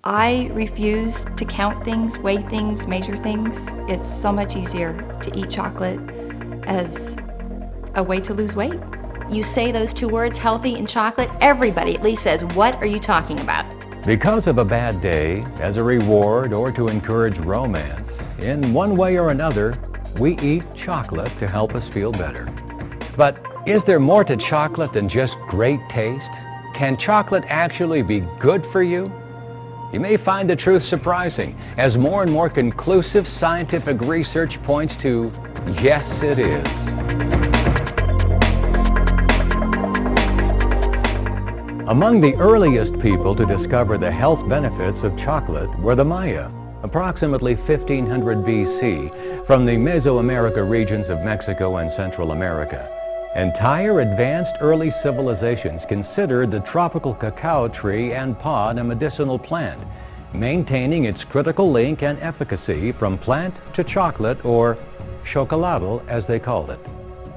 I refuse to count things, weigh things, measure things. It's so much easier to eat chocolate as a way to lose weight. You say those two words, healthy and chocolate, everybody at least says, what are you talking about? Because of a bad day, as a reward, or to encourage romance, in one way or another, we eat chocolate to help us feel better. But is there more to chocolate than just great taste? Can chocolate actually be good for you? You may find the truth surprising, as more and more conclusive scientific research points to, yes, it is. Among the earliest people to discover the health benefits of chocolate were the Maya, approximately 1500 BC, from the Mesoamerica regions of Mexico and Central America. Entire advanced early civilizations considered the tropical cacao tree and pod a medicinal plant, maintaining its critical link and efficacy from plant to chocolate, or chocolate as they called it.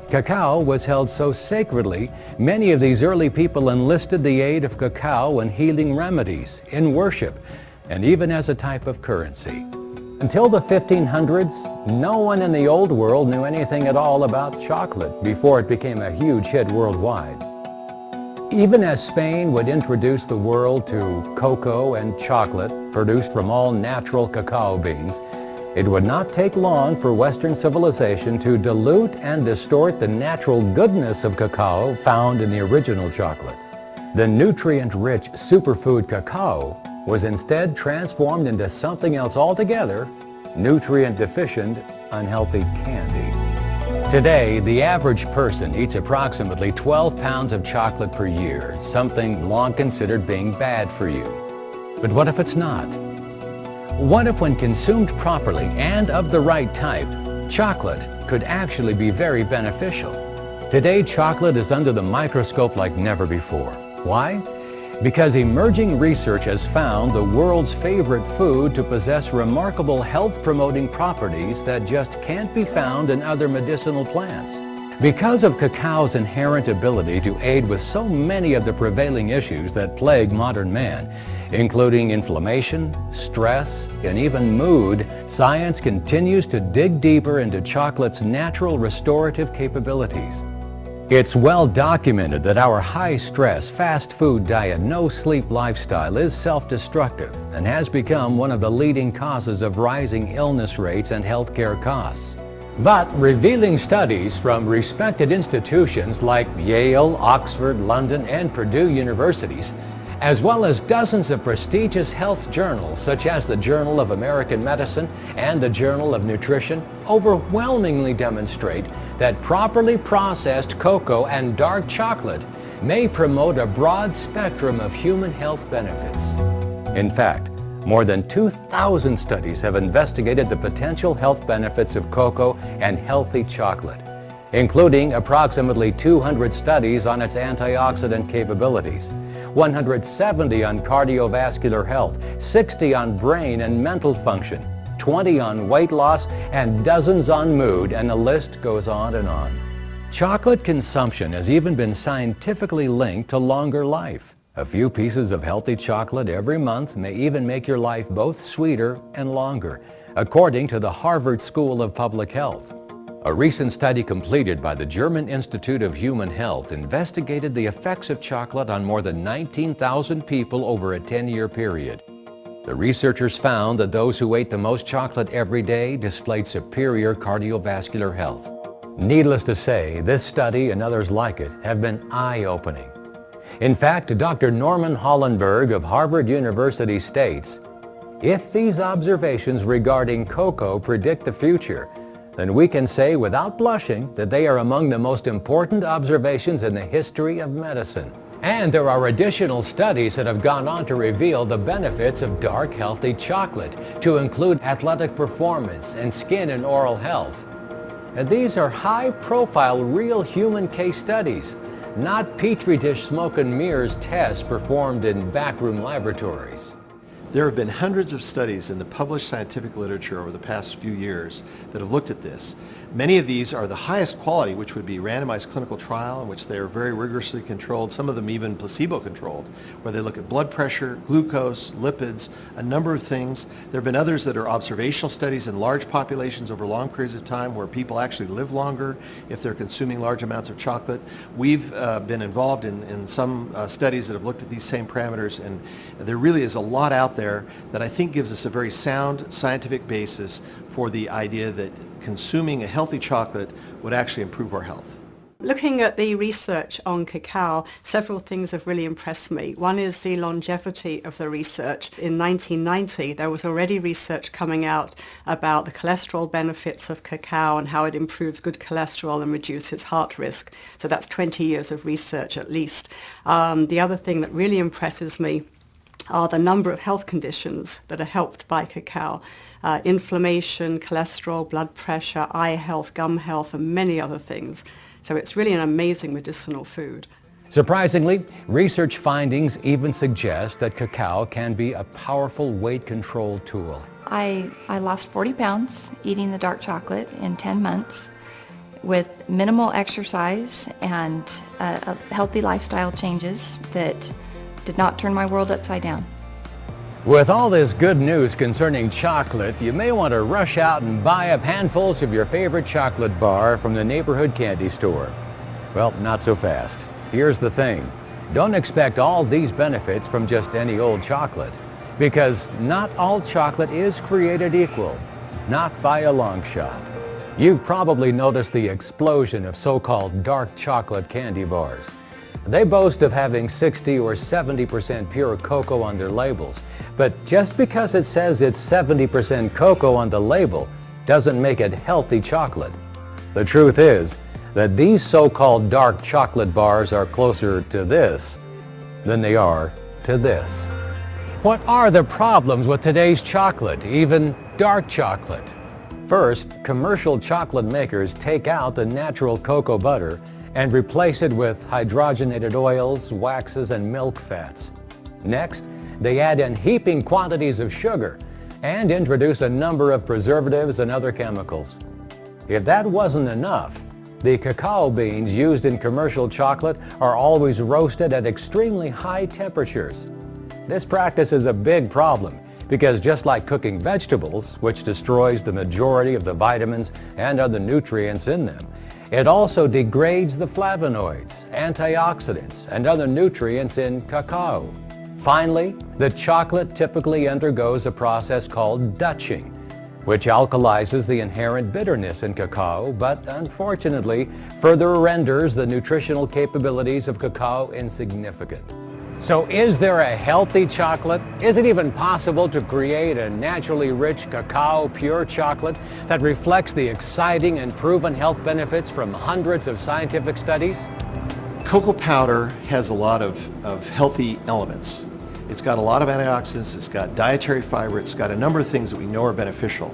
Cacao was held so sacredly, many of these early people enlisted the aid of cacao in healing remedies, in worship, and even as a type of currency. Until the 1500s, no one in the old world knew anything at all about chocolate before it became a huge hit worldwide. Even as Spain would introduce the world to cocoa and chocolate produced from all natural cacao beans, it would not take long for Western civilization to dilute and distort the natural goodness of cacao found in the original chocolate. The nutrient-rich superfood cacao was instead transformed into something else altogether, nutrient-deficient, unhealthy candy. Today, the average person eats approximately 12 pounds of chocolate per year, something long considered being bad for you. But what if it's not? What if when consumed properly and of the right type, chocolate could actually be very beneficial? Today, chocolate is under the microscope like never before. Why? Because emerging research has found the world's favorite food to possess remarkable health-promoting properties that just can't be found in other medicinal plants. Because of cacao's inherent ability to aid with so many of the prevailing issues that plague modern man, including inflammation, stress, and even mood, science continues to dig deeper into chocolate's natural restorative capabilities. It's well documented that our high-stress, fast food diet, no-sleep lifestyle is self-destructive and has become one of the leading causes of rising illness rates and healthcare costs. But revealing studies from respected institutions like Yale, Oxford, London, and Purdue universities, as well as dozens of prestigious health journals such as the Journal of American Medicine and the Journal of Nutrition, overwhelmingly demonstrate that properly processed cocoa and dark chocolate may promote a broad spectrum of human health benefits. In fact, more than 2,000 studies have investigated the potential health benefits of cocoa and healthy chocolate, including approximately 200 studies on its antioxidant capabilities, 170 on cardiovascular health, 60 on brain and mental function, 20 on weight loss, and dozens on mood, and the list goes on and on. Chocolate consumption has even been scientifically linked to longer life. A few pieces of healthy chocolate every month may even make your life both sweeter and longer, according to the Harvard School of Public Health. A recent study completed by the German Institute of Human Health investigated the effects of chocolate on more than 19,000 people over a 10-year period. The researchers found that those who ate the most chocolate every day displayed superior cardiovascular health. Needless to say, this study and others like it have been eye-opening. In fact, Dr. Norman Hollenberg of Harvard University states, "If these observations regarding cocoa predict the future, then we can say without blushing that they are among the most important observations in the history of medicine." And there are additional studies that have gone on to reveal the benefits of dark, healthy chocolate, to include athletic performance and skin and oral health. And these are high-profile, real human case studies, not Petri dish smoke and mirrors tests performed in backroom laboratories. There have been hundreds of studies in the published scientific literature over the past few years that have looked at this. Many of these are the highest quality, which would be randomized clinical trial in which they are very rigorously controlled, some of them even placebo-controlled, where they look at blood pressure, glucose, lipids, a number of things. There have been others that are observational studies in large populations over long periods of time where people actually live longer if they're consuming large amounts of chocolate. We've been involved in some studies that have looked at these same parameters, and there really is a lot out there that I think gives us a very sound scientific basis for the idea that consuming a healthy chocolate would actually improve our health. Looking at the research on cacao, several things have really impressed me. One is the longevity of the research. In 1990, there was already research coming out about the cholesterol benefits of cacao and how it improves good cholesterol and reduces heart risk. So that's 20 years of research at least. The other thing that really impresses me are the number of health conditions that are helped by cacao. Inflammation, cholesterol, blood pressure, eye health, gum health, and many other things. So it's really an amazing medicinal food. Surprisingly, research findings even suggest that cacao can be a powerful weight control tool. I lost 40 pounds eating the dark chocolate in 10 months with minimal exercise and healthy lifestyle changes that did not turn my world upside down. With all this good news concerning chocolate, you may want to rush out and buy up handfuls of your favorite chocolate bar from the neighborhood candy store. Well, not so fast. Here's the thing. Don't expect all these benefits from just any old chocolate, because not all chocolate is created equal, not by a long shot. You've probably noticed the explosion of so-called dark chocolate candy bars. They boast of having 60 or 70% pure cocoa on their labels, but just because it says it's 70% cocoa on the label doesn't make it healthy chocolate. The truth is that these so-called dark chocolate bars are closer to this than they are to this. What are the problems with today's chocolate, even dark chocolate? First, commercial chocolate makers take out the natural cocoa butter and replace it with hydrogenated oils, waxes, and milk fats. Next, they add in heaping quantities of sugar and introduce a number of preservatives and other chemicals. If that wasn't enough, the cacao beans used in commercial chocolate are always roasted at extremely high temperatures. This practice is a big problem because just like cooking vegetables, which destroys the majority of the vitamins and other nutrients in them, it also degrades the flavonoids, antioxidants, and other nutrients in cacao. Finally, the chocolate typically undergoes a process called Dutching, which alkalizes the inherent bitterness in cacao, but unfortunately further renders the nutritional capabilities of cacao insignificant. So is there a healthy chocolate? Is it even possible to create a naturally rich cacao pure chocolate that reflects the exciting and proven health benefits from hundreds of scientific studies? Cocoa powder has a lot of healthy elements. It's got a lot of antioxidants, it's got dietary fiber, it's got a number of things that we know are beneficial.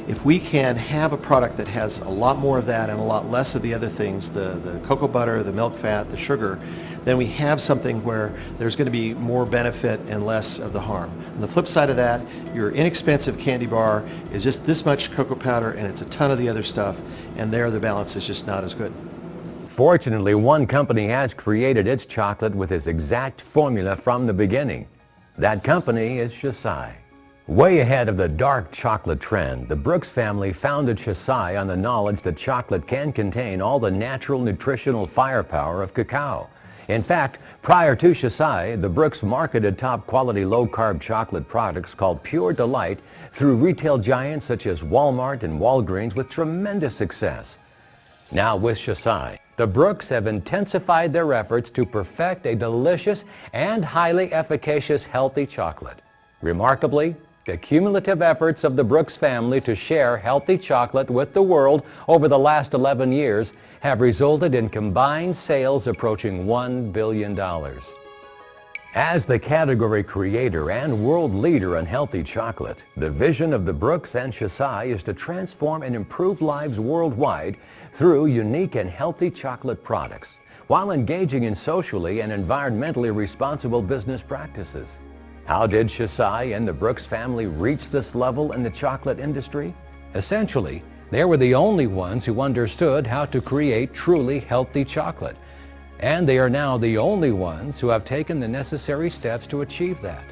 If we can have a product that has a lot more of that and a lot less of the other things, the cocoa butter, the milk fat, the sugar, then we have something where there's going to be more benefit and less of the harm. On the flip side of that, your inexpensive candy bar is just this much cocoa powder and it's a ton of the other stuff, and there the balance is just not as good. Fortunately, one company has created its chocolate with its exact formula from the beginning. That company is Xocai. Way ahead of the dark chocolate trend, the Brooks family founded Xocai on the knowledge that chocolate can contain all the natural nutritional firepower of cacao. In fact, prior to Xocai, the Brooks marketed top-quality low-carb chocolate products called Pure Delight through retail giants such as Walmart and Walgreens with tremendous success. Now with Xocai, the Brooks have intensified their efforts to perfect a delicious and highly efficacious healthy chocolate. Remarkably, the cumulative efforts of the Brooks family to share healthy chocolate with the world over the last 11 years have resulted in combined sales approaching $1 billion. As the category creator and world leader in healthy chocolate, the vision of the Brooks and Xocai is to transform and improve lives worldwide through unique and healthy chocolate products, while engaging in socially and environmentally responsible business practices. How did Xocai and the Brooks family reach this level in the chocolate industry? Essentially, They were the only ones who understood how to create truly healthy chocolate. And they are now the only ones who have taken the necessary steps to achieve that.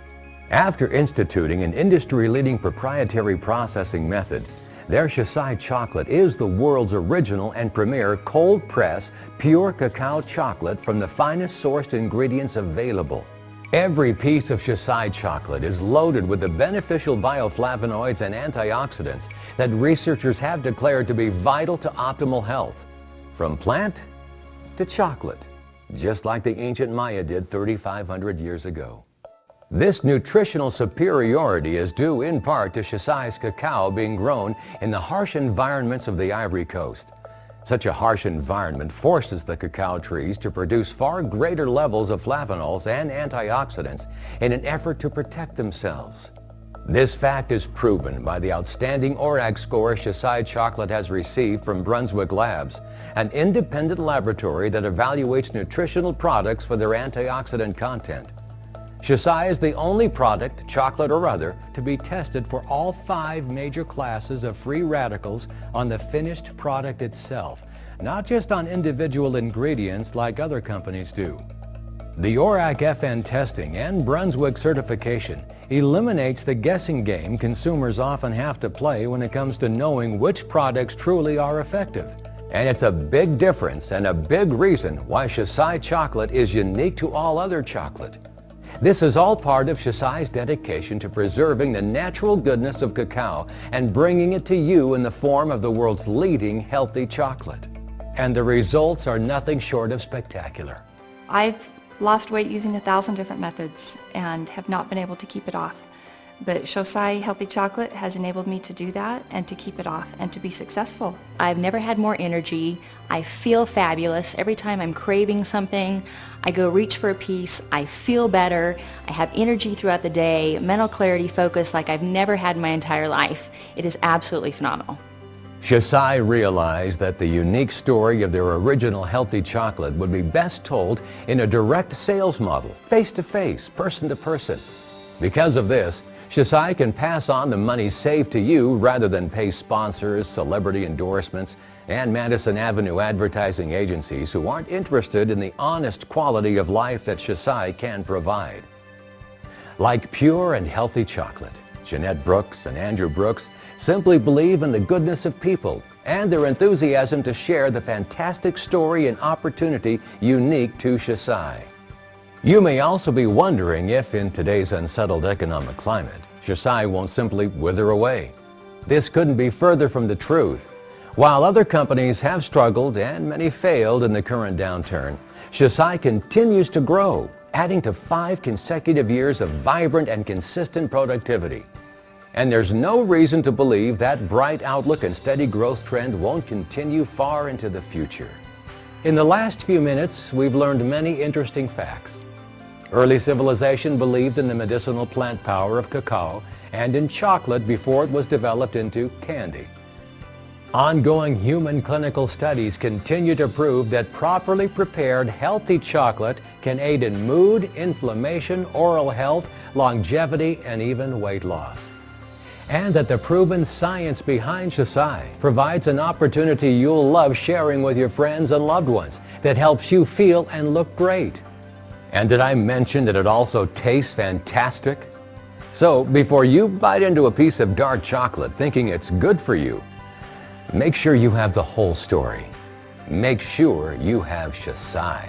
After instituting an industry-leading proprietary processing method, their Xocai chocolate is the world's original and premier cold-pressed, pure cacao chocolate from the finest sourced ingredients available. Every piece of Xocai chocolate is loaded with the beneficial bioflavonoids and antioxidants that researchers have declared to be vital to optimal health. From plant to chocolate, just like the ancient Maya did 3,500 years ago. This nutritional superiority is due in part to Xocai's cacao being grown in the harsh environments of the Ivory Coast. Such a harsh environment forces the cacao trees to produce far greater levels of flavonols and antioxidants in an effort to protect themselves. This fact is proven by the outstanding ORAC score Xocai chocolate has received from Brunswick Labs, an independent laboratory that evaluates nutritional products for their antioxidant content. Xocai is the only product, chocolate or other, to be tested for all 5 major classes of free radicals on the finished product itself, not just on individual ingredients like other companies do. The ORAC-FN testing and Brunswick certification eliminates the guessing game consumers often have to play when it comes to knowing which products truly are effective. And it's a big difference and a big reason why Xocai chocolate is unique to all other chocolate. This is all part of Xocai's dedication to preserving the natural goodness of cacao and bringing it to you in the form of the world's leading healthy chocolate. And the results are nothing short of spectacular. I've lost weight using 1,000 different methods and have not been able to keep it off. But Xocai healthy chocolate has enabled me to do that and to keep it off and to be successful. I've never had more energy. I feel fabulous. Every time I'm craving something, I go reach for a piece. I feel better. I have energy throughout the day, mental clarity, focus like I've never had in my entire life. It is absolutely phenomenal. Xocai realized that the unique story of their original healthy chocolate would be best told in a direct sales model, face-to-face, person-to-person. Because of this, Xocai can pass on the money saved to you rather than pay sponsors, celebrity endorsements, and Madison Avenue advertising agencies who aren't interested in the honest quality of life that Xocai can provide. Like pure and healthy chocolate, Jeanette Brooks and Andrew Brooks simply believe in the goodness of people and their enthusiasm to share the fantastic story and opportunity unique to Xocai. You may also be wondering if, in today's unsettled economic climate, Xocai won't simply wither away. This couldn't be further from the truth. While other companies have struggled and many failed in the current downturn, Xocai continues to grow, adding to 5 consecutive years of vibrant and consistent productivity. And there's no reason to believe that bright outlook and steady growth trend won't continue far into the future. In the last few minutes, we've learned many interesting facts. Early civilization believed in the medicinal plant power of cacao and in chocolate before it was developed into candy. Ongoing human clinical studies continue to prove that properly prepared, healthy chocolate can aid in mood, inflammation, oral health, longevity, and even weight loss. And that the proven science behind Xocai provides an opportunity you'll love sharing with your friends and loved ones that helps you feel and look great. And did I mention that it also tastes fantastic? So before you bite into a piece of dark chocolate thinking it's good for you, make sure you have the whole story. Make sure you have Xocai.